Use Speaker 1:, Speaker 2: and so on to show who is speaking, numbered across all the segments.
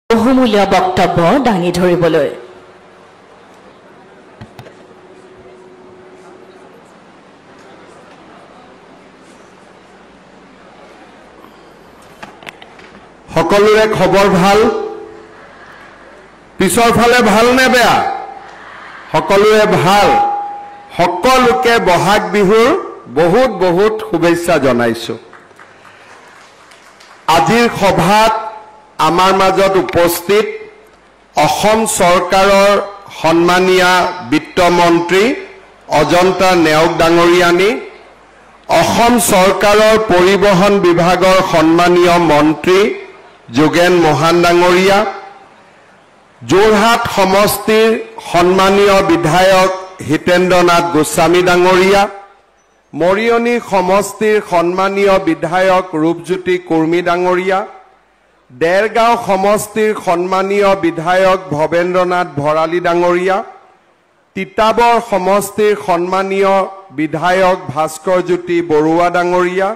Speaker 1: বহুমূলীয়া বক্তব্য দাঙি ধৰিবলৈ
Speaker 2: সকলোৰে খবৰ ভাল পিছৰ ফালে ভাল নে বেয়া সকলোৰে ভাল সকলোকে বহাগ বিহুৰ বহুত বহুত শুভেচ্ছা জনাইছো আজিৰ সভাত আমাৰ মাজত উপস্থিত অসম চৰকাৰৰ সন্মানীয় বিত্তমন্ত্ৰী অজন্তা নেওগ ডাঙৰীয়ানী অসম চৰকাৰৰ পৰিবহন বিভাগৰ সন্মানীয় মন্ত্ৰী যোগেন মহান ডাঙৰীয়া যোৰহাট সমষ্টিৰ সন্মানীয় বিধায়ক হিতেন্দ্ৰনাথ গোস্বামী ডাঙৰীয়া মৰিয়নি সমষ্টিৰ সন্মানীয় বিধায়ক ৰূপজ্যোতি কুৰ্মী ডাঙৰীয়া দেৰগাঁও সমষ্টিৰ সন্মানীয় বিধায়ক ভৱেন্দ্ৰনাথ ভৰালী ডাঙৰীয়া তিতাবৰ সমষ্টিৰ সন্মানীয় বিধায়ক ভাস্কৰজ্যোতি বৰুৱা ডাঙৰীয়া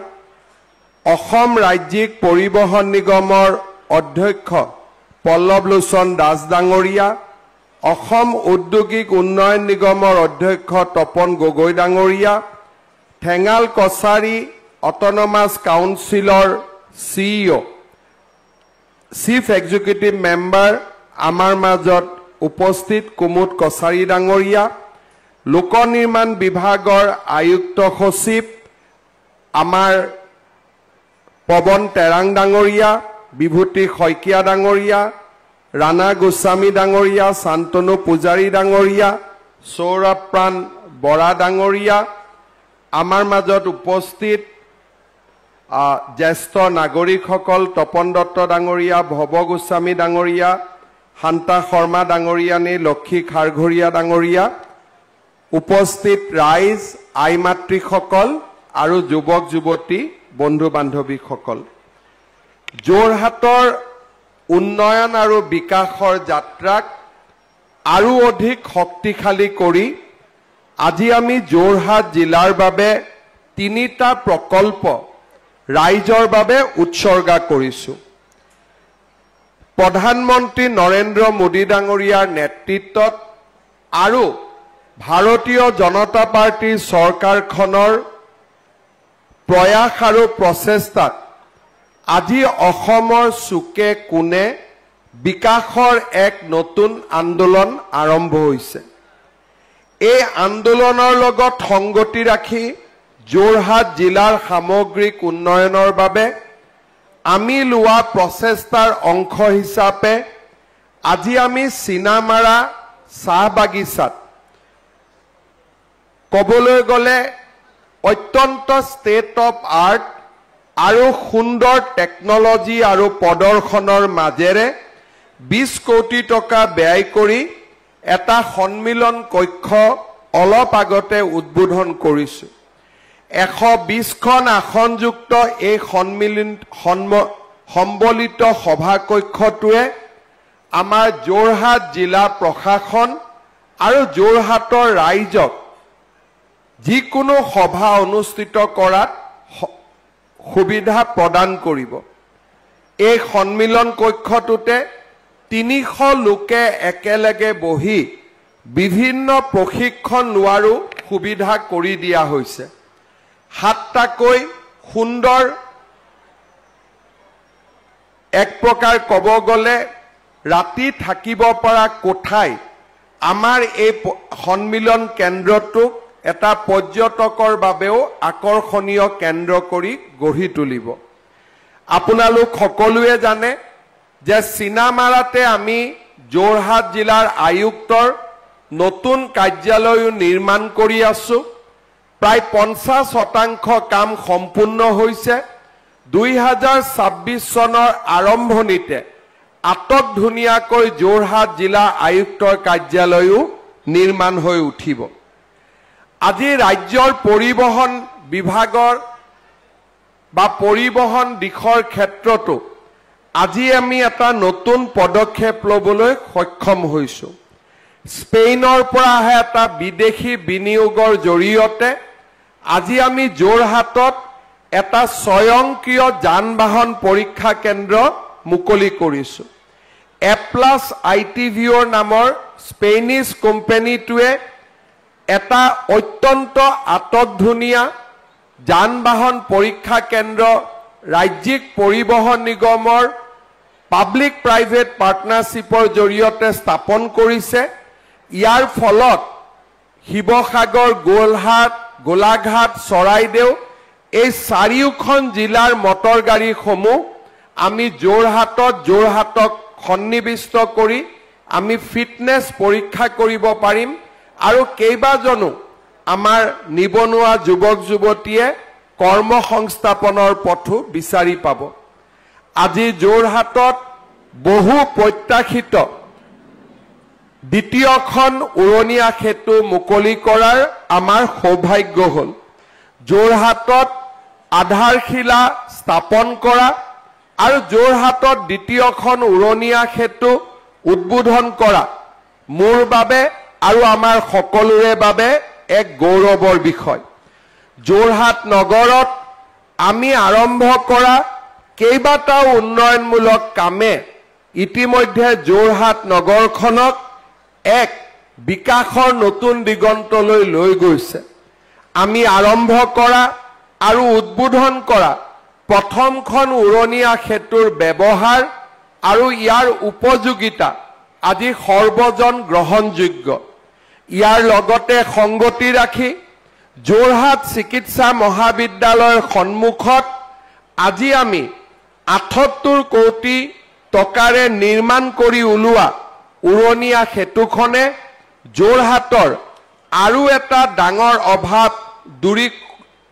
Speaker 2: অসম ৰাজ্যিক পৰিবহন নিগমৰ অধ্যক্ষ পল্লৱলোচন দাস ডাঙৰীয়া অসম ঔদ্যোগিক উন্নয়ন নিগমৰ অধ্যক্ষ তপন গগৈ ডাঙৰীয়া ঠেঙাল কছাৰী অট'নমাছ কাউন্সিলৰ CEO চিফ এক্সিকিউটিভ মেম্বাৰ আমাৰ মাজত উপস্থিত কুমুদ কছাৰী ডাঙৰীয়া লোক নিৰ্মাণ বিভাগৰ আয়ুক্ত সচিব আমাৰ পৱন তেৰাং ডাঙৰীয়া বিভূতি শইকীয়া ডাঙৰীয়া ৰাণা গোস্বামী ডাঙৰীয়া শান্তনু পূজাৰী ডাঙৰীয়া সৌৰভ প্ৰাণ বৰা ডাঙৰীয়া আমাৰ মাজত উপস্থিত জ্যেষ্ঠ নাগৰিকসকল তপন দত্ত ডাঙৰীয়া ভৱ গোস্বামী ডাঙৰীয়া শান্তা শৰ্মা ডাঙৰীয়ানী লক্ষী খাৰঘৰীয়া ডাঙৰীয়া উপস্থিত ৰাইজ আই মাতৃসকল আৰু যুৱক যুৱতী বন্ধু বান্ধৱীসকল যোৰহাটৰ উন্নয়ন আৰু বিকাশৰ যাত্ৰাক আৰু অধিক শক্তিশালী কৰি আজি আমি যোৰহাট জিলাৰ বাবে তিনিটা প্ৰকল্প ৰাইজৰ বাবে উৎসৰ্গা কৰিছো প্ৰধানমন্ত্ৰী নৰেন্দ্ৰ মোদী ডাঙৰীয়াৰ নেতৃত্বত আৰু ভাৰতীয় জনতা পাৰ্টিৰ চৰকাৰখনৰ প্ৰয়াস আৰু প্ৰচেষ্টাত আজি অসমৰ চুকে কোণে বিকাশৰ এক নতুন আন্দোলন আৰম্ভ হৈছে এই আন্দোলনৰ লগত সংগতি ৰাখি যোৰহাট জিলাৰ সামগ্ৰিক উন্নয়নৰ বাবে আমি লোৱা প্ৰচেষ্টাৰ অংশ হিচাপে আজি আমি চিনামাৰা চাহ বাগিচাত ক'বলৈ গ'লে অত্যন্ত ষ্টেট অফ আৰ্ট আৰু সুন্দৰ টেকনলজি আৰু প্ৰদৰ্শনৰ মাজেৰে 20 কোটি টকা ব্যয় কৰি এটা সন্মিলন কক্ষ অলপ আগতে উদ্বোধন কৰিছো 120খন আসনযুক্ত এই সম্বলিত সভা কক্ষটোৱে আমাৰ যোৰহাট জিলা প্ৰশাসন আৰু যোৰহাটৰ ৰাইজক যিকোনো সভা অনুষ্ঠিত কৰাত সুবিধা প্ৰদান কৰিব এই সন্মিলন কক্ষটোতে 300 লোকে একেলগে বহি বিভিন্ন প্ৰশিক্ষণ লোৱাৰো সুবিধা কৰি দিয়া হৈছে 7টাকৈ সুন্দৰ এক প্ৰকাৰ ক'ব গ'লে ৰাতি থাকিব পৰা কোঠাই আমাৰ এই সন্মিলন কেন্দ্ৰটোক এটা পৰ্যটকৰ বাবেও আকৰ্ষণীয় কেন্দ্ৰ কৰি গঢ়ি তুলিব আপোনালোক সকলোৱে জানে যে চিনামাৰাতে আমি যোৰহাট জিলাৰ আয়ুক্তৰ নতুন কাৰ্যালয় নিৰ্মাণ কৰি আছো প্ৰায় 50% কাম সম্পূৰ্ণ হৈছে 2026 চনৰ আৰম্ভণিতে আটক ধুনীয়াকৈ যোৰহাট জিলা আয়ুক্তৰ কাৰ্যালয়ও নিৰ্মাণ হৈ উঠিব আজি ৰাজ্যৰ পৰিবহন বিভাগৰ বা পৰিবহন দিশৰ ক্ষেত্ৰতো আজি আমি এটা নতুন পদক্ষেপ ল'বলৈ সক্ষম হৈছো স্পেইনৰ পৰা আহে এটা বিদেশী বিনিয়োগৰ জৰিয়তে আজি আমি যোৰহাটত এটা স্বয়ংক্ৰিয় যান বাহন পৰীক্ষা কেন্দ্ৰ মুকলি কৰিছো এপ্লাছ ITVৰ নামৰ স্পেনিছ কোম্পানীটোৱে এটা অত্যন্ত আটকধুনীয়া যান-বাহন পৰীক্ষা কেন্দ্ৰ ৰাজ্যিক পৰিবহণ নিগমৰ পাব্লিক প্ৰাইভেট পাৰ্টনাৰশ্বিপৰ জৰিয়তে স্থাপন কৰিছে। ইয়াৰ ফলত শিৱসাগৰ, গোলাঘাট, চৰাইদেউ এই চাৰিওখন জিলাৰ মটৰ গাড়ীসমূহ আমি যোৰহাটক সন্নিৱিষ্ট কৰি আমি ফিটনেছ পৰীক্ষা কৰিব পাৰিম আৰু কেইবাজনো আমাৰ নিবনুৱা যুৱক যুৱতীয়ে কৰ্মসংস্থাপনৰ পথো বিচাৰি পাব। আজি যোৰহাটত বহু প্ৰত্যাশিত দ্বিতীয়খন উৰণীয়া সেতু মুকলি কৰাৰ আমাৰ সৌভাগ্য হ'ল। যোৰহাটত আধাৰশিলা স্থাপন কৰা আৰু যোৰহাটত দ্বিতীয়খন উৰণীয়া সেতু উদ্বোধন কৰা মোৰ বাবে আৰু আমাৰ সকলোৰে বাবে এক গৌৰৱৰ বিষয়। যোৰহাট নগৰত আমি আৰম্ভ কৰা কেইবাটাও উন্নয়নমূলক কামে ইতিমধ্যে যোৰহাট নগৰখনক এক বিকাশৰ নতুন দিগন্তলৈ লৈ গৈছে। আমি আৰম্ভ কৰা আৰু উদ্বোধন কৰা প্ৰথমখন উৰণীয়া সেতুৰ ব্যৱহাৰ আৰু ইয়াৰ উপযোগিতা আজি সৰ্বজন গ্ৰহণযোগ্য। ইয়াৰ লগতে সংগতি ৰাখি যোৰহাট চিকিৎসা মহাবিদ্যালয়ৰ সন্মুখত আজি আমি ৭৮ কোটি টকাৰে নিৰ্মাণ কৰি উলোৱা উৰণীয়া সেতুখনে যোৰহাটৰ আৰু এটা ডাঙৰ অভাৱ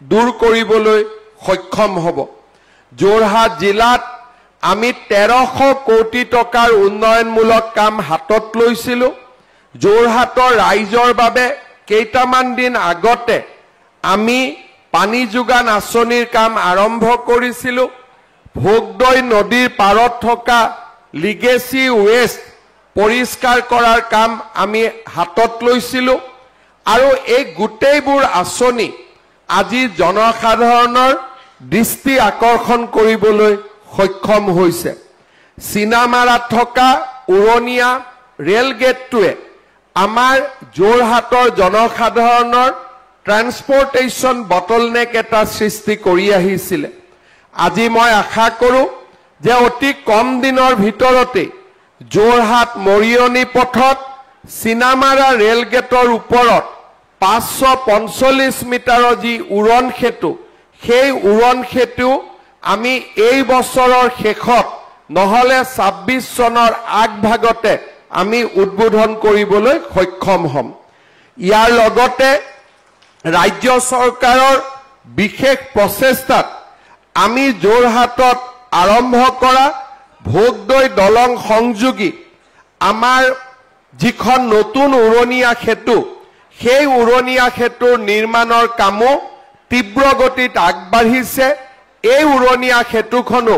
Speaker 2: দূৰ কৰিবলৈ সক্ষম হ'ব। যোৰহাট জিলাত আমি ১৩০০ কোটি টকাৰ উন্নয়নমূলক কাম হাতত লৈছিলোঁ। যোৰহাটৰ ৰাইজৰ বাবে কেইটামান দিন আগতে আমি পানী যোগান আঁচনিৰ কাম আৰম্ভ কৰিছিলোঁ। ভোগদৈ নদীৰ পাৰত থকা লিগেসি ৱেষ্ট পৰিষ্কাৰ কৰাৰ কাম আমি হাতত লৈছিলোঁ আৰু এই গোটেইবোৰ আঁচনি আজি জনসাধাৰণৰ দৃষ্টি আকৰ্ষণ কৰিবলৈ সক্ষম হৈছে। চিনামাৰাত থকা উৰণীয়া ৰেল গেটটোৱে আমাৰ যোৰহাটৰ জনসাধাৰণৰ ট্ৰান্সপৰ্টেশ্যন বটলনেক এটা সৃষ্টি কৰি আহিছিলে। আজি মই আশা কৰোঁ যে অতি কম দিনৰ ভিতৰতে যোৰহাট মৰিয়নি পথত চিনামাৰা ৰেল গেটৰ ওপৰত ৫৪৫ মিটাৰৰ যি উৰণ সেতু, সেই উৰণ সেতু আমি এই বছৰৰ শেষত নহলে ২৬ চনৰ আগভাগতে আমি উদ্বোধন কৰিবলৈ সক্ষম হ'ম। ইয়াৰ লগতে ৰাজ্য চৰকাৰৰ বিশেষ প্ৰচেষ্টাত আমি যোৰহাটত আৰম্ভ কৰা ভোগদৈ দলং সংযোগী আমাৰ যিখন নতুন উৰণীয়া সেতু, সেই উৰণীয়া সেতুৰ নিৰ্মাণৰ কামো তীব্ৰ গতিত আগবাঢ়িছে। এই উৰণীয়া সেতুখনো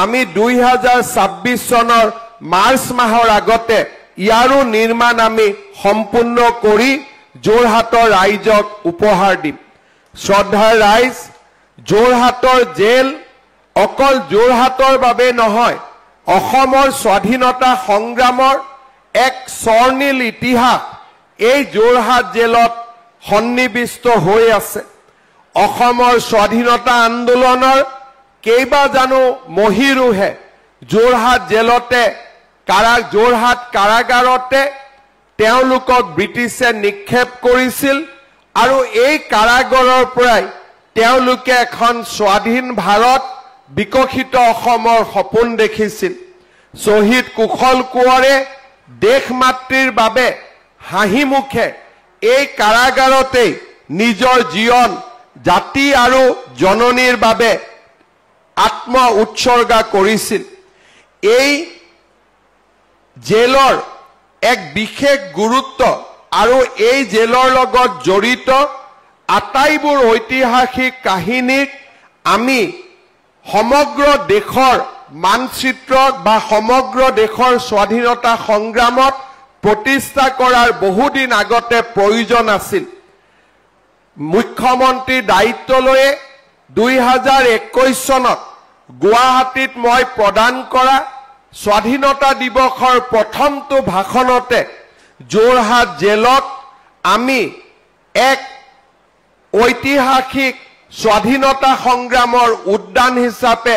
Speaker 2: আমি ২০২৬ চনৰ মাৰ্চ মাহৰ আগতে ইয়াৰো নিৰ্মাণ আমি সম্পূৰ্ণ কৰি যোৰহাটৰ ৰাইজক উপহাৰ দিম। শ্ৰদ্ধাৰ ৰাইজ, যোৰহাটৰ জেল অকল যোৰহাটৰ বাবে নহয়, অসমৰ স্বাধীনতা সংগ্ৰামৰ এক স্বৰ্ণীল ইতিহাস এই যোৰহাট জেলত সন্নিৱিষ্ট হৈ আছে। অসমৰ স্বাধীনতা আন্দোলনৰ কেইবাজানো মহিৰুহে যোৰহাট জেলতে যোৰহাট কাৰাগাৰতে তেওঁলোকক ব্ৰিটিছে নিক্ষেপ কৰিছিল আৰু এই কাৰাগাৰৰ পৰাই তেওঁলোকে এখন স্বাধীন ভাৰত, বিকশিত অসমৰ সপোন দেখিছিল। শ্বহীদ কুশল কোঁৱৰে দেশ মাতৃৰ বাবে হাঁহি মুখে এই কাৰাগাৰতেই নিজৰ জীৱন জাতি আৰু জননীৰ বাবে আত্ম উৎসৰ্গা কৰিছিল। এই জেলৰ এক বিশেষ গুৰুত্ব আৰু এই জেলৰ লগত জড়িত আটাইবোৰ ঐতিহাসিক কাহিনীক আমি সমগ্ৰ দেশৰ মানচিত্ৰত বা সমগ্ৰ দেশৰ স্বাধীনতা সংগ্ৰামত প্ৰতিষ্ঠা কৰাৰ বহুদিন আগতে প্ৰয়োজন আছিল। মুখ্যমন্ত্ৰী দায়িত্ব লৈ ২০২১ চনত গুৱাহাটীত মই প্ৰদান কৰা স্বাধীনতা দিৱসৰ প্ৰথমটো ভাষণতে যোৰহাট জেলত আমি এক ঐতিহাসিক স্বাধীনতা সংগ্ৰামৰ উদ্যান হিচাপে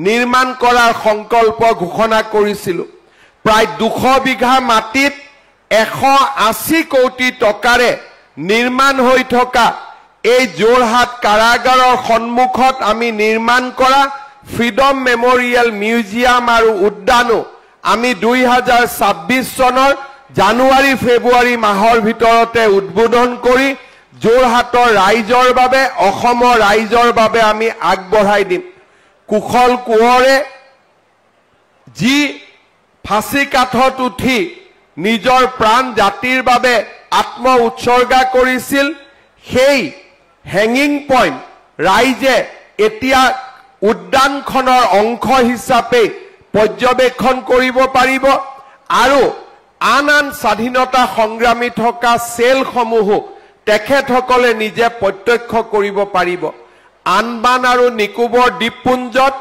Speaker 2: নিৰ্মাণ কৰাৰ সংকল্প ঘোষণা কৰিছিলোঁ। প্ৰায় 200 বিঘা মাটিত 180 কোটি টকাৰে নিৰ্মাণ হৈ থকা এই যোৰহাট কাৰাগাৰৰ সন্মুখত আমি নিৰ্মাণ কৰা ফ্ৰীডম মেমৰিয়েল মিউজিয়াম আৰু উদ্যানো আমি 2026 চনৰ জানুৱাৰী ফেব্ৰুৱাৰী মাহৰ ভিতৰতে উদ্বোধন কৰি যোৰহাটৰ ৰাইজৰ বাবে অসমৰ ৰাইজৰ বাবে আমি আগবঢ়াই দিম। কুশল কোঁৱৰে যি ফাঁচি কাঠত উঠি নিজৰ প্ৰাণ জাতিৰ বাবে আত্ম উৎসৰ্গা কৰিছিল, সেই হেঙিং পইণ্ট ৰাইজে এতিয়া উদ্যানখনৰ অংশ হিচাপে পৰ্যবেক্ষণ কৰিব পাৰিব আৰু আন আন স্বাধীনতা সংগ্ৰামী থকা চেলসমূহো তেখেতসকলে নিজে প্ৰত্যক্ষ কৰিব পাৰিব। আনবান আৰু নিকোবৰ দ্বীপপুঞ্জত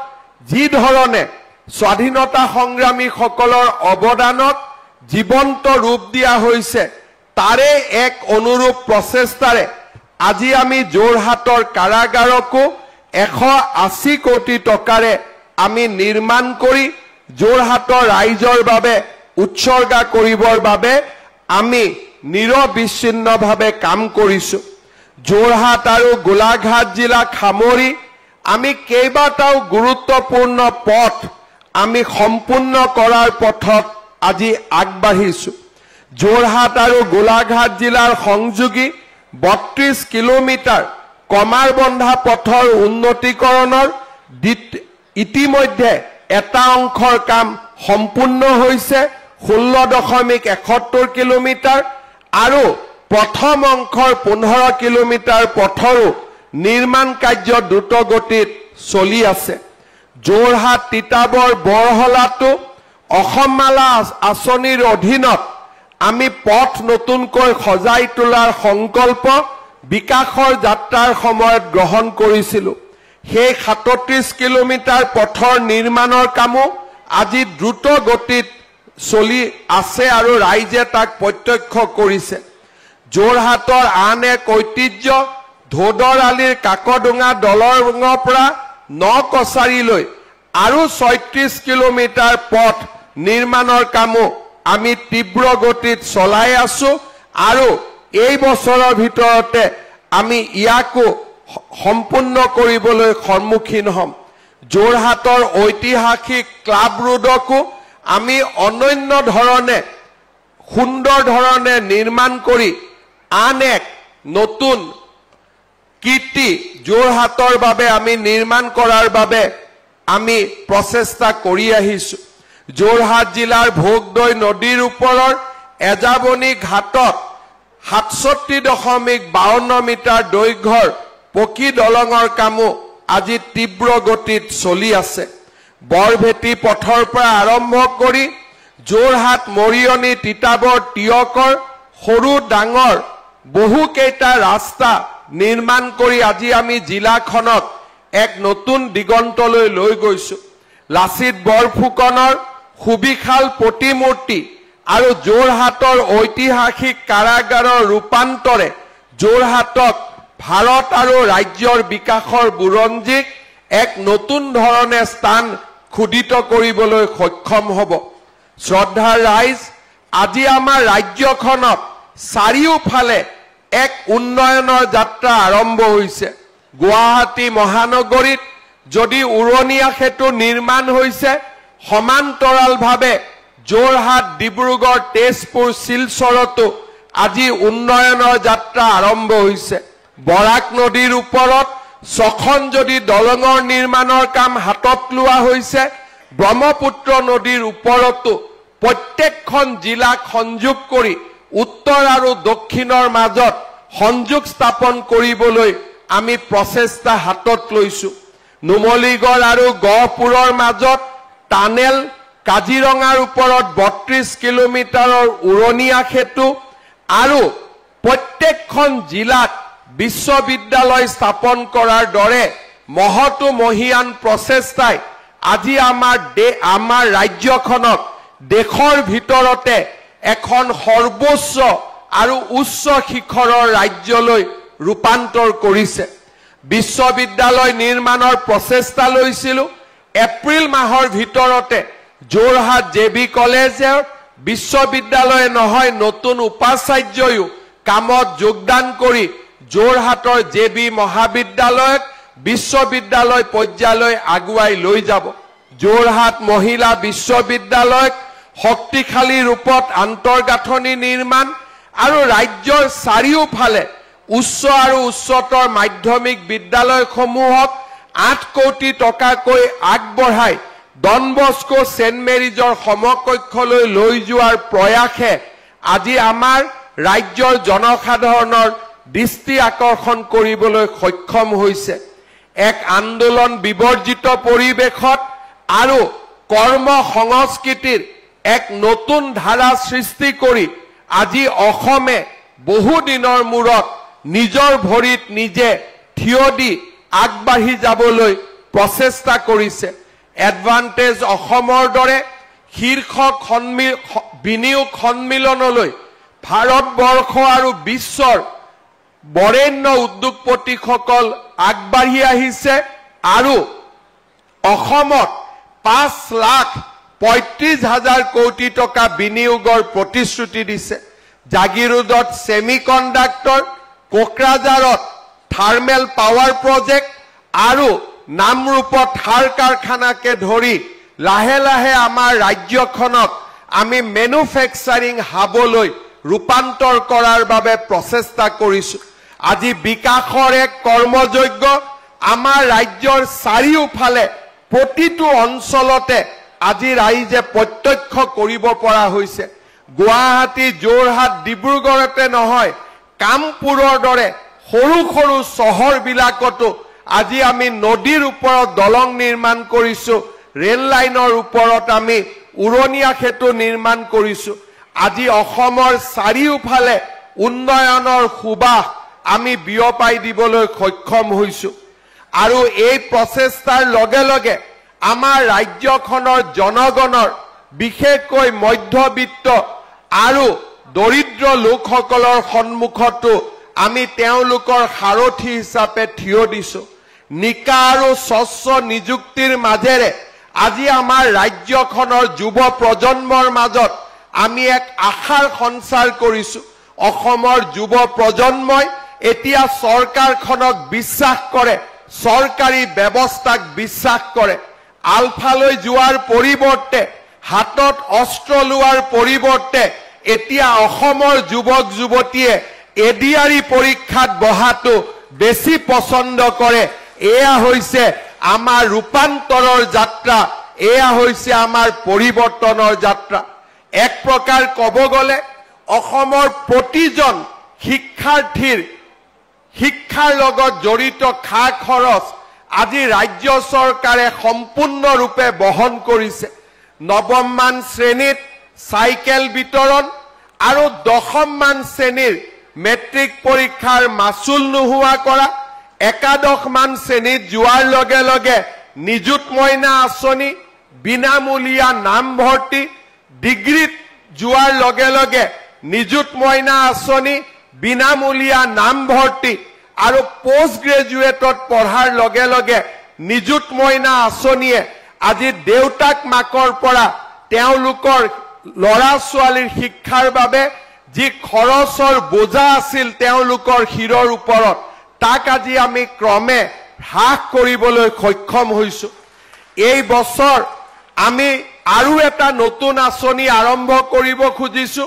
Speaker 2: যি ধৰণে স্বাধীনতা সংগ্ৰামীসকলৰ অৱদানক জীৱন্ত ৰূপ দিয়া হৈছে, তাৰে এক অনুৰূপ প্ৰচেষ্টাৰে আজি আমি যোৰহাটৰ কাৰাগাৰকো 180 কোটি টকাৰে আমি নিৰ্মাণ কৰি যোৰহাটৰ ৰাইজৰ বাবে উৎসৰ্গা কৰিবৰ বাবে আমি নিৰবিচ্ছিন্নভাৱে কাম কৰিছো। যোৰহাট আৰু গোলাঘাট জিলাক সামৰি আমি কেইবাটাও গুৰুত্বপূৰ্ণ পথ আমি সম্পূৰ্ণ কৰাৰ পথত আজি আগবাঢ়িছো। যোৰহাট আৰু গোলাঘাট জিলাৰ সংযোগী 32 কিলোমিটাৰ কমাৰবন্ধা পথৰ উন্নতিকৰণৰ ইতিমধ্যে এটা অংশৰ কাম সম্পূৰ্ণ হৈছে 16.71 কিলোমিটাৰ আৰু প্ৰথম অংশৰ 15 কিলোমিটাৰ পথৰো নিৰ্মাণ কাৰ্য দ্ৰুত গতিত চলি আছে। যোৰহাট তিতাবৰ বৰহলাটো অসমমালা আঁচনিৰ অধীনত আমি পথ নতুনকৈ সজাই তোলাৰ সংকল্প বিকাশৰ যাত্ৰাৰ সময়ত গ্ৰহণ কৰিছিলোঁ। সেই 37 কিলোমিটাৰ পথৰ নিৰ্মাণৰ কামো আজি দ্ৰুত গতিত চলি আছে আৰু ৰাইজে তাক প্ৰত্যক্ষ কৰিছে। যোৰহাটৰ আন এক ঐতিহ্য ধোদৰ আলিৰ কাকডোঙা দলঙৰ পৰা নকছাৰীলৈ আৰু 36 কিলোমিটাৰ পথ নিৰ্মাণৰ কামো আমি তীব্ৰ গতিত চলাই আছো আৰু এই বছৰৰ ভিতৰতে আমি ইয়াকো সম্পূৰ্ণ কৰিবলৈ সন্মুখীন হ'ম। যোৰহাটৰ ঐতিহাসিক ক্লাব ৰোডকো আমি অনন্য ধৰণে সুন্দৰ ধৰণে নিৰ্মাণ কৰি আন এক নতুন কীৰ্তি যোৰহাটৰ বাবে আমি নিৰ্মাণ কৰাৰ বাবে আমি প্ৰচেষ্টা কৰি আহিছো। যোৰহাট জিলাৰ ভোগদৈ নদীৰ ওপৰৰ এজাবনী ঘাটত 67.52 মিটাৰ দৈৰ্ঘ্যৰ পকী দলঙৰ কামো আজি তীব্ৰ গতিত চলি আছে। বৰভেটি পথৰ পৰা আৰম্ভ কৰি যোৰহাট মৰিয়নি তিতাবৰ টিয়কৰ সৰু ডাঙৰ বহুকেইটা ৰাস্তা নিৰ্মাণ কৰি আজি আমি জিলাখনক এক নতুন দিগন্তলৈ লৈ গৈছো। লাচিত বৰফুকনৰ সুবিশাল প্ৰতিমূৰ্তি আৰু যোৰহাটৰ ঐতিহাসিক কাৰাগাৰৰ ৰূপান্তৰে যোৰহাটক ভাৰত আৰু ৰাজ্যৰ বিকাশৰ বুৰঞ্জীক এক নতুন ধৰণে স্থান ক্ষুদিত কৰিবলৈ সক্ষম হ'ব। শ্ৰদ্ধাৰ ৰাইজ, আজি আমাৰ ৰাজ্যখনত চাৰিওফালে এক উন্নয়নৰ যাত্ৰা আৰম্ভ হৈছে। গুৱাহাটী মহানগৰীত যদি উৰণীয়া সেতু নিৰ্মাণ হৈছে, সমান্তৰালভাৱে যোৰহাট ডিব্ৰুগড় তেজপুৰ শিলচৰতো আজি উন্নয়নৰ যাত্ৰা আৰম্ভ হৈছে। বৰাক নদীৰ ওপৰত 6খন যদি দলঙৰ নিৰ্মাণৰ কাম হাতত লোৱা হৈছে, ব্ৰহ্মপুত্ৰ নদীৰ ওপৰতো প্ৰত্যেকখন জিলাক সংযোগ কৰি উত্তৰ আৰু দক্ষিণৰ মাজত সংযোগ স্থাপন কৰিবলৈ আমি প্ৰচেষ্টা হাতত লৈছো। নুমলীগড় আৰু গহপুৰৰ মাজত টানেল, কাজিৰঙাৰ ওপৰত 32 কিলোমিটাৰৰ উৰণীয়া সেতু আৰু প্ৰত্যেকখন জিলাত বিশ্ববিদ্যালয় স্থাপন কৰাৰ দৰে মহতো মহিয়ান প্ৰচেষ্টাই আজি আমাৰ ৰাজ্যখনক দেশৰ ভিতৰতে এখন সৰ্বোচ্চ আৰু উচ্চ শিখৰৰ ৰাজ্যলৈ ৰূপান্তৰ কৰিছে বিশ্ববিদ্যালয় নিৰ্মাণৰ প্ৰচেষ্টা লৈছিলো এপ্ৰিল মাহৰ ভিতৰতে যোৰহাট জেবি কলেজৰ বিশ্ববিদ্যালয় নহয় নতুন উপাচাৰ্যয়ো কামত যোগদান কৰি যোৰহাটৰ জেবি মহাবিদ্যালয়ক বিশ্ববিদ্যালয় পৰ্যায়লৈ আগুৱাই লৈ যাব যোৰহাট মহিলা বিশ্ববিদ্যালয়ক শক্তিশালী ৰূপত আন্তৰ্গাঁথনি নিৰ্মাণ আৰু ৰাজ্যৰ চাৰিওফালে উচ্চ আৰু উচ্চতৰ মাধ্যমিক বিদ্যালয়সমূহক 8 কোটি টকাকৈ আগবঢ়াই ডন বস্কো সেন্ট মেৰিজৰ সমকক্ষলৈ লৈ যোৱাৰ প্ৰয়াসে আজি আমাৰ ৰাজ্যৰ জনসাধাৰণৰ দৃষ্টি আকৰ্ষণ কৰিবলৈ সক্ষম হৈছে এক আন্দোলন বিবৰ্জিত পৰিৱেশত আৰু কৰ্ম সংস্কৃতিৰ এক নতুন ধাৰা সৃষ্টি কৰি আজি অসমে বহু দিনৰ মূৰত নিজৰ ভৰিত নিজে থিয় দি আগবাঢ়ি যাবলৈ প্ৰচেষ্টা কৰিছে এডভান্টেজ অসমৰ দৰে শীৰ্ষ বিনিয়োগ সন্মিলনলৈ ভাৰতবৰ্ষ আৰু বিশ্বৰ বৰেণ্য উদ্যোগপতিসকল আগবাঢ়ি আহিছে আৰু অসমত 5,35,000 কোটি টকা বিনিয়োগৰ প্ৰতিশ্ৰুতি দিছে জাগিৰোডত সেমিকণ্ডাক্টৰ কোকৰাঝাৰত থাৰ্মেল পাৱাৰ প্ৰজেক্ট আৰু নামৰূপত সাৰ কাৰখানাকে ধৰি লাহে লাহে আমাৰ ৰাজ্যখনক আমি মেনুফেকচাৰিং হাবলৈ ৰূপান্তৰ কৰাৰ বাবে প্ৰচেষ্টা কৰিছো আজি বিকাশৰ এক কৰ্মযজ্ঞ আমাৰ ৰাজ্যৰ চাৰিওফালে প্ৰতিটো অঞ্চলতে আজি ৰাইজে প্ৰত্যক্ষ কৰিব পৰা হৈছে গুৱাহাটী যোৰহাট ডিব্ৰুগড়তে নহয় কামপুৰৰ দৰে সৰু সৰু চহৰবিলাকতো আজি আমি নদীৰ ওপৰত দলং নিৰ্মাণ কৰিছো ৰেল লাইনৰ ওপৰত আমি উৰণীয়া সেতু নিৰ্মাণ কৰিছো আজি অসমৰ চাৰিওফালে উন্নয়নৰ সুবাস আমি বিয়পাই দিবলৈ সক্ষম হৈছো আৰু এই প্ৰচেষ্টাৰ লগে লগে আমাৰ ৰাজ্যখনৰ জনগণৰ বিশেষকৈ মধ্যবিত্ত আৰু দৰিদ্ৰ লোকসকলৰ সন্মুখতো আমি তেওঁলোকৰ সাৰথি হিচাপে থিয় দিছো নিকা আৰু স্বচ্ছ নিযুক্তিৰ মাজেৰে আজি আমাৰ ৰাজ্যখনৰ যুৱ প্ৰজন্মৰ মাজত আমি এক আশাৰ সঞ্চাৰ কৰিছো অসমৰ যুৱ প্ৰজন্মই এতিয়া চৰকাৰখনক বিশ্বাস কৰে চৰকাৰী ব্যৱস্থাক বিশ্বাস কৰে আলফালৈ যোৱাৰ পৰিৱৰ্তে হাতত অস্ত্ৰ লোৱাৰ পৰিৱৰ্তে এতিয়া অসমৰ যুৱক যুৱতীয়ে এডিআৰই পৰীক্ষাত বহাটো বেছি পছন্দ কৰে এয়া হৈছে আমাৰ ৰূপান্তৰৰ যাত্ৰা এয়া হৈছে আমাৰ পৰিৱৰ্তনৰ যাত্ৰা এক প্ৰকাৰ ক'ব গ'লে অসমৰ প্ৰতিজন শিক্ষাৰ্থীৰ শিক্ষাৰ লগত জড়িত খা খৰচ আজি ৰাজ্য চৰকাৰে সম্পূৰ্ণৰূপে বহন কৰিছে নৱমমান শ্ৰেণীত চাইকেল বিতৰণ আৰু দশমমান শ্ৰেণীৰ মেট্ৰিক পৰীক্ষাৰ মাচুল নোহোৱা কৰা একাদশমান শ্ৰেণীত যোৱাৰ লগে লগে নিযুত মইনা আঁচনি বিনামূলীয়া নামভৰ্তি ডিগ্ৰীত যোৱাৰ লগে লগে নিযুত মইনা আঁচনি বিনামূলীয়া নামভৰ্তি আৰু পোষ্ট গ্ৰেজুৱেটত পঢ়াৰ লগে লগে নিযুত মইনা আঁচনিয়ে আজি দেউতাক মাকৰ পৰা তেওঁলোকৰ ল'ৰা ছোৱালীৰ শিক্ষাৰ বাবে যি খৰচৰ বোজা আছিল তেওঁলোকৰ শিৰৰ ওপৰত তাক আজি আমি ক্ৰমে হ্ৰাস কৰিবলৈ সক্ষম হৈছো এই বছৰ আমি আৰু এটা নতুন আঁচনি আৰম্ভ কৰিব খুজিছো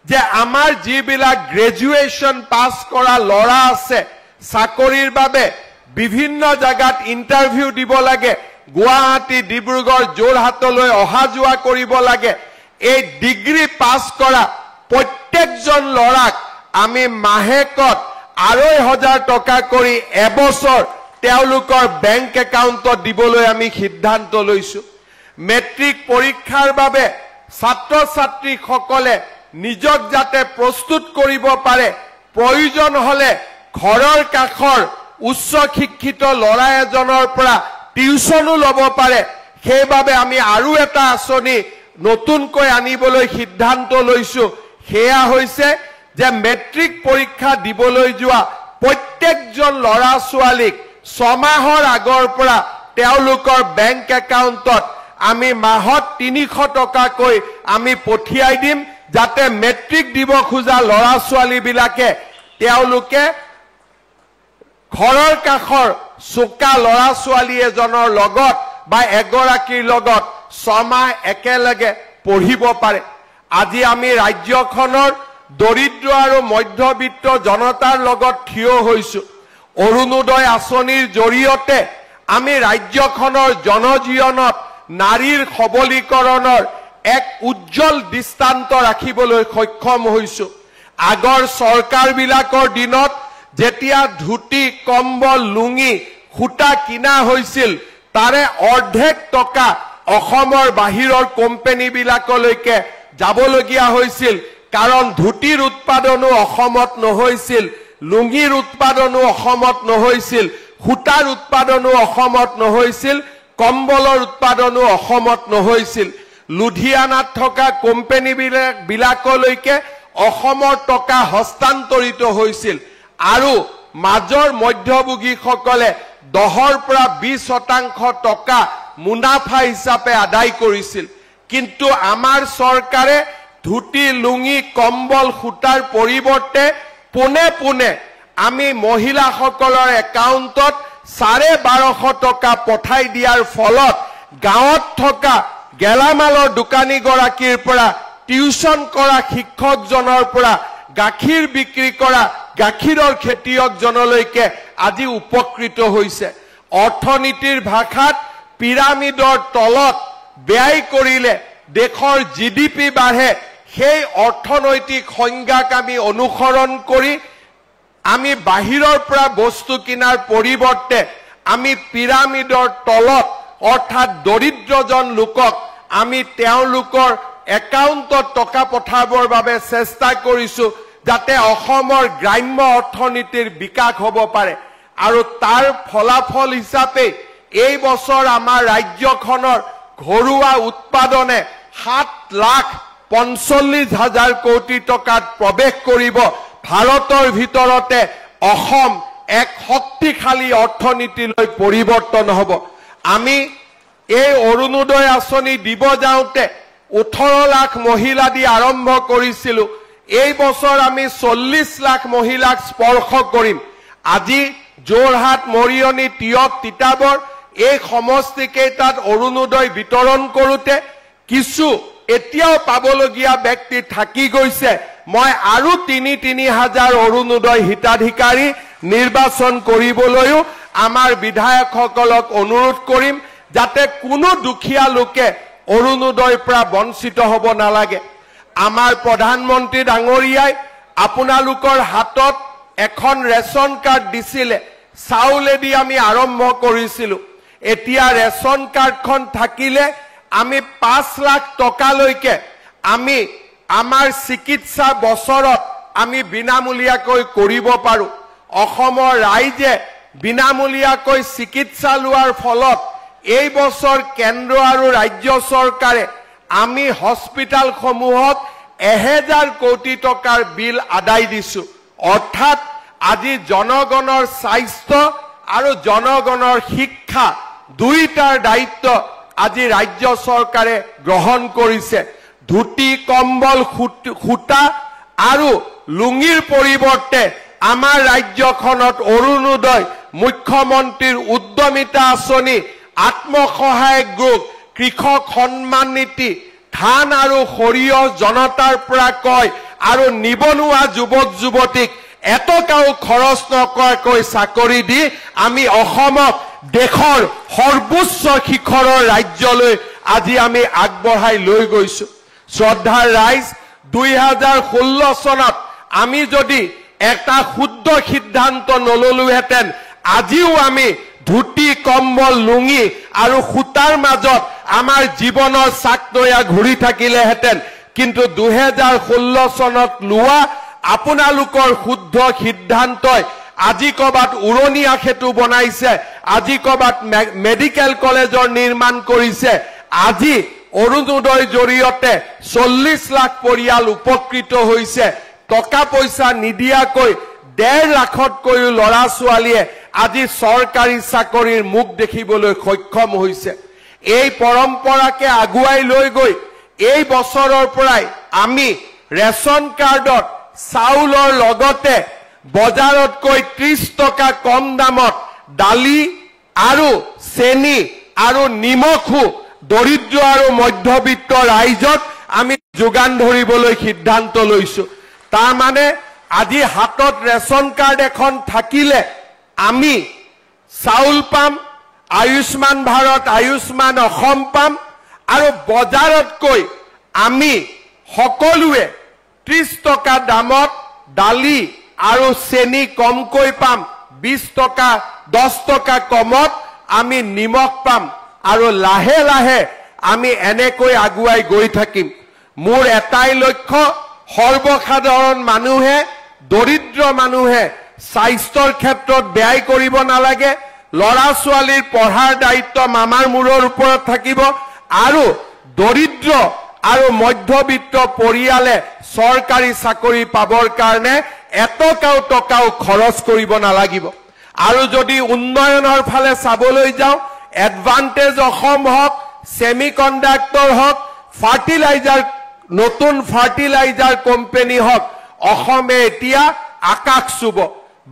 Speaker 2: যে আমাৰ যিবিলাক গ্ৰেজুৱেশ্যন পাছ কৰা ল'ৰা আছে চাকৰিৰ বাবে বিভিন্ন জায়গাত ইন্টাৰভিউ দিব লাগে গুৱাহাটী ডিব্ৰুগড় যোৰহাটলৈ অহা যোৱা কৰিব লাগে এই ডিগ্ৰী পাছ কৰা প্ৰত্যেকজন ল'ৰাক আমি মাহেকত 2,500 টকা কৰি এবছৰ তেওঁলোকৰ বেংক একাউণ্টত দিবলৈ আমি সিদ্ধান্ত লৈছো মেট্ৰিক পৰীক্ষাৰ বাবে ছাত্ৰ ছাত্ৰীসকলে নিজক যাতে প্ৰস্তুত কৰিব পাৰে প্ৰয়োজন হলে ঘৰৰ কাষৰ উচ্চ শিক্ষিত ল'ৰা এজনৰ পৰা টিউচনো ল'ব পাৰে সেইবাবে আমি আৰু এটা আঁচনি নতুনকৈ আনিবলৈ সিদ্ধান্ত লৈছো সেয়া হৈছে যে মেট্ৰিক পৰীক্ষা দিবলৈ যোৱা প্ৰত্যেকজন ল'ৰা ছোৱালীক 6 মাহৰ আগৰ পৰা তেওঁলোকৰ বেংক একাউণ্টত আমি মাহত 300 টকাকৈ আমি পঠিয়াই দিম যাতে মেট্ৰিক দিব খোজা ল'ৰা ছোৱালীবিলাকে তেওঁলোকে ঘৰৰ কাষৰ চোকা ল'ৰা ছোৱালী এজনৰ লগত বা এগৰাকীৰ লগত 6 মাহ একেলগে পঢ়িব পাৰে আজি আমি ৰাজ্যখনৰ দৰিদ্ৰ আৰু মধ্যবিত্ত জনতাৰ লগত থিয় হৈছো অৰুণোদয় আঁচনিৰ জৰিয়তে আমি ৰাজ্যখনৰ জনজীৱনত নাৰীৰ সবলীকৰণৰ এক উজ্জ্বল দৃষ্টান্ত ৰাখিবলৈ সক্ষম হৈছো আগৰ চৰকাৰবিলাকৰ দিনত যেতিয়া ধুতি কম্বল লুঙি খুটা কিনা হৈছিল তাৰে অৰ্ধেক টকা অসমৰ বাহিৰৰ কোম্পানীবিলাকলৈকে যাবলগীয়া হৈছিল কাৰণ ধুতিৰ উৎপাদনো অসমত নহৈছিল লুঙিৰ উৎপাদনো অসমত নহৈছিল খুটাৰ উৎপাদনো অসমত নহৈছিল কম্বলৰ উৎপাদনো অসমত নহৈছিল লুধিয়ানাত থকা কোম্পানীবিলাকলৈকে অসমৰ টকা হস্তান্তৰিত হৈছিল আৰু মাজৰ মধ্যভোগীসকলে 10ৰ পৰা 20% টকা মুনাফা হিচাপে আদায় কৰিছিল কিন্তু আমাৰ চৰকাৰে ধুতি লুঙি কম্বল খুটাৰ পৰিৱৰ্তে পুনে পুনে আমি মহিলাসকলৰ একাউণ্টত 1250 টকা পঠাই দিয়াৰ ফলত গাঁৱত থকা গেলামালৰ দোকানীগৰাকীৰ পৰা টিউচন কৰা শিক্ষকজনৰ পৰা গাখীৰ বিক্ৰী কৰা গাখীৰৰ খেতিয়কজনলৈকে আজি উপকৃত হৈছে অৰ্থনীতিৰ ভাষাত পিৰামিডৰ তলত ব্যয় কৰিলে দেশৰ জিডিপি বাঢ়ে সেই অৰ্থনৈতিক সংজ্ঞাক আমি অনুসৰণ কৰি আমি বাহিৰৰ পৰা বস্তু কিনাৰ পৰিৱৰ্তে আমি পিৰামিডৰ তলত অৰ্থাৎ দৰিদ্ৰজন লোকক আমি তেওঁলোকৰ একাউণ্টত টকা পঠাবৰ বাবে চেষ্টা কৰিছো যাতে অসমৰ গ্ৰাম্য অৰ্থনীতিৰ বিকাশ হ'ব পাৰে আৰু তাৰ ফলাফল হিচাপে এই বছৰ আমাৰ ৰাজ্যখনৰ ঘৰুৱা উৎপাদনে 7,45,000 কোটি টকাত প্ৰৱেশ কৰিব ভাৰতৰ ভিতৰতে অসম এক শক্তিশালী অৰ্থনীতিলৈ পৰিৱৰ্তন হ'ব আমি এই অৰুণোদয় আঁচনি দিব যাওঁতে 18 লাখ মহিলা দি আৰম্ভ কৰিছিলো এই বছৰ আমি 40 লাখ মহিলাক স্পৰ্শ কৰিম আজি যোৰহাট মৰিয়নি তিয়ক তিতাবৰ এই সমষ্টিকেইটাত অৰুণোদয় বিতৰণ কৰোতে কিছু এতিয়াও পাবলগীয়া ব্যক্তি থাকি গৈছে মই আৰু 3,000 অৰুণোদয় হিতাধিকাৰী নিৰ্বাচন কৰিবলৈও আমাৰ বিধায়কসকলক অনুৰোধ কৰিম যাতে কোনো দুখীয়া লোকে অৰুণোদয়ৰ পৰা বঞ্চিত হ'ব নালাগে আমাৰ প্ৰধানমন্ত্ৰী ডাঙৰীয়াই আপোনালোকৰ হাতত এখন ৰেচন কাৰ্ড দিছিলে চাউলেদি আমি আৰম্ভ কৰিছিলো এতিয়া ৰেচন কাৰ্ডখন থাকিলে আমি 5 লাখ টকালৈকে আমি আমাৰ চিকিৎসা বছৰত আমি বিনামূলীয়াকৈ কৰিব পাৰো অসমৰ ৰাইজে বিনামূলীয়াকৈ চিকিৎসা লোৱাৰ ফলত এই বছৰ কেন্দ্ৰ আৰু ৰাজ্য চৰকাৰে আমি হস্পিটালসমূহত 1000 কোটি টকাৰ বিল আদায় দিছো অৰ্থাৎ আজি জনগণৰ স্বাস্থ্য আৰু জনগণৰ শিক্ষা দুইটাৰ দায়িত্ব আজি ৰাজ্য চৰকাৰে গ্ৰহণ কৰিছে ধুতি কম্বল খুটা আৰু লুঙিৰ পৰিৱৰ্তে আমাৰ ৰাজ্যখনত অৰুণোদয় মুখ্যমন্ত্ৰীৰ উদ্যমিতা আঁচনি আত্মসহায়ক গোট কৃষক সন্মান নীতি ধান আৰু সৰিয়হ জনতাৰ পৰা কয় আৰু নিবনুৱা যুৱক যুৱতীক এটকাও খৰচ নকৰাকৈ চাকৰি দি আমি অসমক দেশৰ সৰ্বোচ্চ শিখৰৰ ৰাজ্যলৈ আজি আমি আগবঢ়াই লৈ গৈছো শ্ৰদ্ধাৰ ৰাইজ 2016 চনত আমি যদি এটা শুদ্ধ সিদ্ধান্ত নললোহেঁতেন আজিও আমি ধুতি কম্বল লুঙি আৰু খুটাৰ মাজত আমাৰ জীৱনৰ চাকনৈয়া ঘূৰি থাকিলেহেঁতেন কিন্তু 2016 চনত লোৱা আপোনালোকৰ শুদ্ধ সিদ্ধান্তই আজি কবাত উৰণীয়া সেতু বনাইছে, আজি কবাত মেডিকেল কলেজৰ নিৰ্মাণ কৰিছে। আজি অৰুণোদয়ৰ জৰিয়তে 40 লাখ পৰিয়াল উপকৃত হৈছে। টকা পইচা নিদিয়াকৈ 1.5 লাখতকৈও ল'ৰা ছোৱালীয়ে আজি চৰকাৰী চাকৰিৰ মুখ দেখিবলৈ সক্ষম হৈছে। এই পৰম্পৰাকে আগুৱাই লৈ গৈ এই বছৰৰ পৰাই আমি ৰেচন কাৰ্ডত চাউলৰ লগতে বজাৰতকৈ 30 টকা কম দামত দালি আৰু চেনি আৰু নিমখো দৰিদ্ৰ আৰু মধ্যবিত্ত ৰাইজক আমি যোগান ধৰিবলৈ সিদ্ধান্ত লৈছো। তাৰ মানে আজি হাতত ৰেচন কাৰ্ড এখন থাকিলে আমি চাউল পাম, আয়ুষ্মান ভাৰত, আয়ুষ্মান অসম পাম আৰু বজাৰতকৈ আমি সকলোৱে 30 টকা দামত দালি আৰু চেনি কমকৈ পাম, 20 টকা 10 টকা কমত আমি নিমখ পাম আৰু লাহে লাহে আমি এনেকৈ আগুৱাই গৈ থাকিম। মোৰ এটাই লক্ষ্য, সৰ্বসাধাৰণ মানুহে, দৰিদ্ৰ মানুহে স্বাস্থ্যৰ ক্ষেত্ৰত ব্যয় কৰিব নালাগে। ল'ৰা ছোৱালীৰ পঢ়াৰ দায়িত্ব মামাৰ মূৰৰ ওপৰত থাকিব আৰু দৰিদ্ৰ আৰু মধ্যবিত্ত পৰিয়ালে চৰকাৰী চাকৰি পাবৰ কাৰণে টকাও খৰচ কৰিব নালাগিব। আৰু যদি উন্নয়নৰ ফালে চাবলৈ যাওঁ, এডভান্টেজ অসম হওক, সেমিকণ্ডাক্টৰ হওক, ফাৰ্টিলাইজাৰ, নতুন ফাৰ্টিলাইজাৰ কোম্পানী হওক, অসমে এতিয়া আকাশ চুব।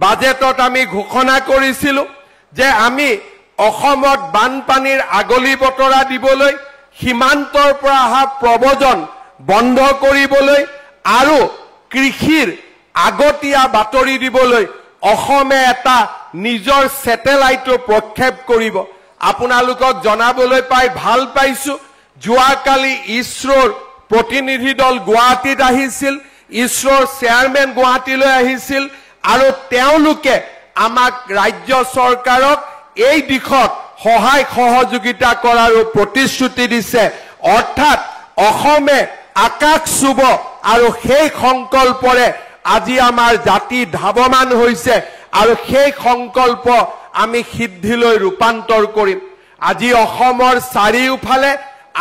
Speaker 2: বাজেটত আমি ঘোষণা কৰিছিলো যে আমি অসমত বানপানীৰ আগলি বতৰা দিবলৈ, সীমান্তৰ পৰা অহা প্ৰব্ৰজন বন্ধ কৰিবলৈ আৰু কৃষিৰ আগতীয়া বাতৰি দিবলৈ অসমে এটা নিজৰ স্যাটেলাইটো প্ৰক্ষেপ কৰিব। আপোনালোকক জনাবলৈ পাই ভাল পাইছো, যোৱাকালি ইছৰোৰ প্ৰতিনিধি দল গুৱাহাটীত আহিছিল, ইছৰোৰ চেয়াৰমেন গুৱাহাটীলৈ আহিছিল আৰু তেওঁলোকে আমাক ৰাজ্য চৰকাৰক এই দিশত সহায় সহযোগিতা কৰাৰো প্ৰতিশ্ৰুতি দিছে। অৰ্থাৎ অসমে আকাশ চুব আৰু সেই সংকল্পৰে আজি আমাৰ জাতি ধাৱমান হৈছে আৰু সেই সংকল্প আমি সিদ্ধিলৈ ৰূপান্তৰ কৰিম। আজি অসমৰ চাৰিওফালে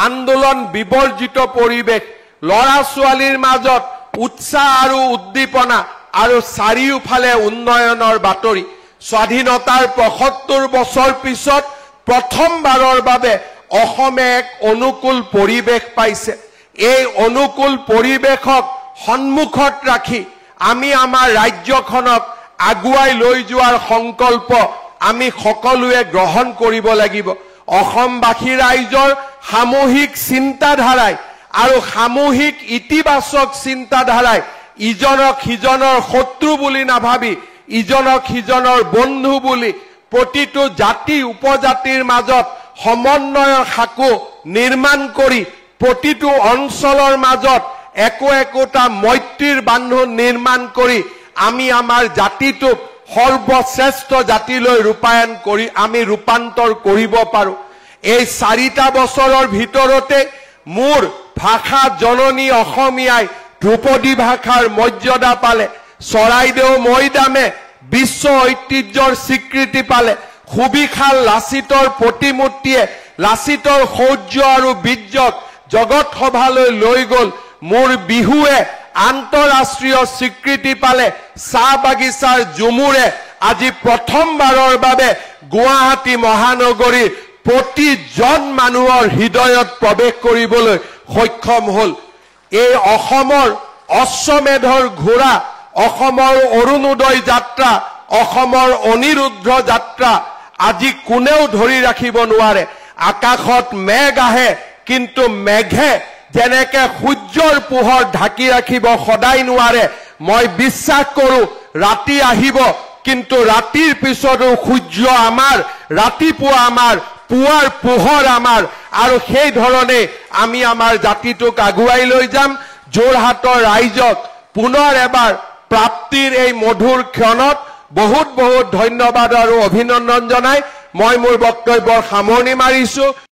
Speaker 2: আন্দোলন বিবৰ্জিত পৰিৱেশ, ল'ৰা ছোৱালীৰ মাজত উৎসাহ আৰু উদ্দীপনা আৰু চাৰিওফালে উন্নয়নৰ বাতৰি। স্বাধীনতাৰ ৭৫ বছৰ পিছত প্ৰথমবাৰৰ বাবে অসমে এক অনুকূল পৰিৱেশ পাইছে। এই অনুকূল পৰিৱেশক সন্মুখত ৰাখি আমি আমাৰ ৰাজ্যখনক আগুৱাই লৈ যোৱাৰ সংকল্প আমি সকলোৱে গ্ৰহণ কৰিব লাগিব। অসমবাসী ৰাইজৰ সামূহিক চিন্তাধাৰাই আৰু সামূহিক ইতিবাচক চিন্তাধাৰাই ইজনক সিজনৰ শত্ৰু বুলি নাভাবি ইজনক সিজনৰ বন্ধু বুলি প্ৰতিটো জাতি উপজাতিৰ মাজত সমন্বয়ৰ সাঁকো নিৰ্মাণ কৰি প্ৰতিটো অঞ্চলৰ মাজত একোটা মৈত্ৰীৰ বান্ধোন নিৰ্মাণ কৰি আমি আমাৰ জাতিটোক সৰ্বশ্ৰেষ্ঠ জাতিলৈ ৰূপান্তৰ কৰিব পাৰো। এই 4টা বছৰৰ ভিতৰতে মোৰ ভাষা জননী অসমীয়াই ধ্ৰুপদী ভাষাৰ মৰ্যাদা পালে, চৰাইদেউ মৈদামে বিশ্ব ঐতিহ্যৰ স্বীকৃতি পালে, সুবিশাল লাচিতৰ প্ৰতিমূৰ্তিয়ে লাচিতৰ শৌৰ্য আৰু বীৰ্যক জগত সভালৈ লৈ গ'ল, মোৰ বিহুৱে আন্তঃৰাষ্ট্ৰীয় স্বীকৃতি পালে, চাহ বাগিচাৰ ঝুমুৰে আজি প্ৰথমবাৰৰ বাবে গুৱাহাটী মহানগৰীৰ প্ৰতিজন মানুহৰ হৃদয়ত প্ৰৱেশ কৰিবলৈ সক্ষম হ'ল। এই অসমৰ অশ্বমেধৰ ঘোঁৰা, অসমৰ অৰুণোদয় যাত্ৰা, অসমৰ অনিৰুদ্ধ যাত্ৰা আজি কোনেও ধৰি ৰাখিব নোৱাৰে। আকাশত মেঘ আহে, কিন্তু মেঘে যেনেকে সূৰ্যৰ পোহৰ ঢাকি ৰাখিব সদায় নোৱাৰে। মই বিশ্বাস কৰো ৰাতি আহিব, কিন্তু ৰাতিৰ পিছতো সূৰ্য আমাৰ, ৰাতিপুৱা আমাৰ, পুৱাৰ পোহৰ আমাৰ, আৰু সেই ধৰণে আমি আমাৰ জাতিটোক আগুৱাই লৈ যাম। যোৰহাটৰ ৰাইজক পুনৰ এবাৰ প্ৰাপ্তিৰ এই মধুৰ ক্ষণত বহুত বহুত ধন্যবাদ আৰু অভিনন্দন জনাই মই মোৰ বক্তব্যৰ সামৰণি মাৰিছো।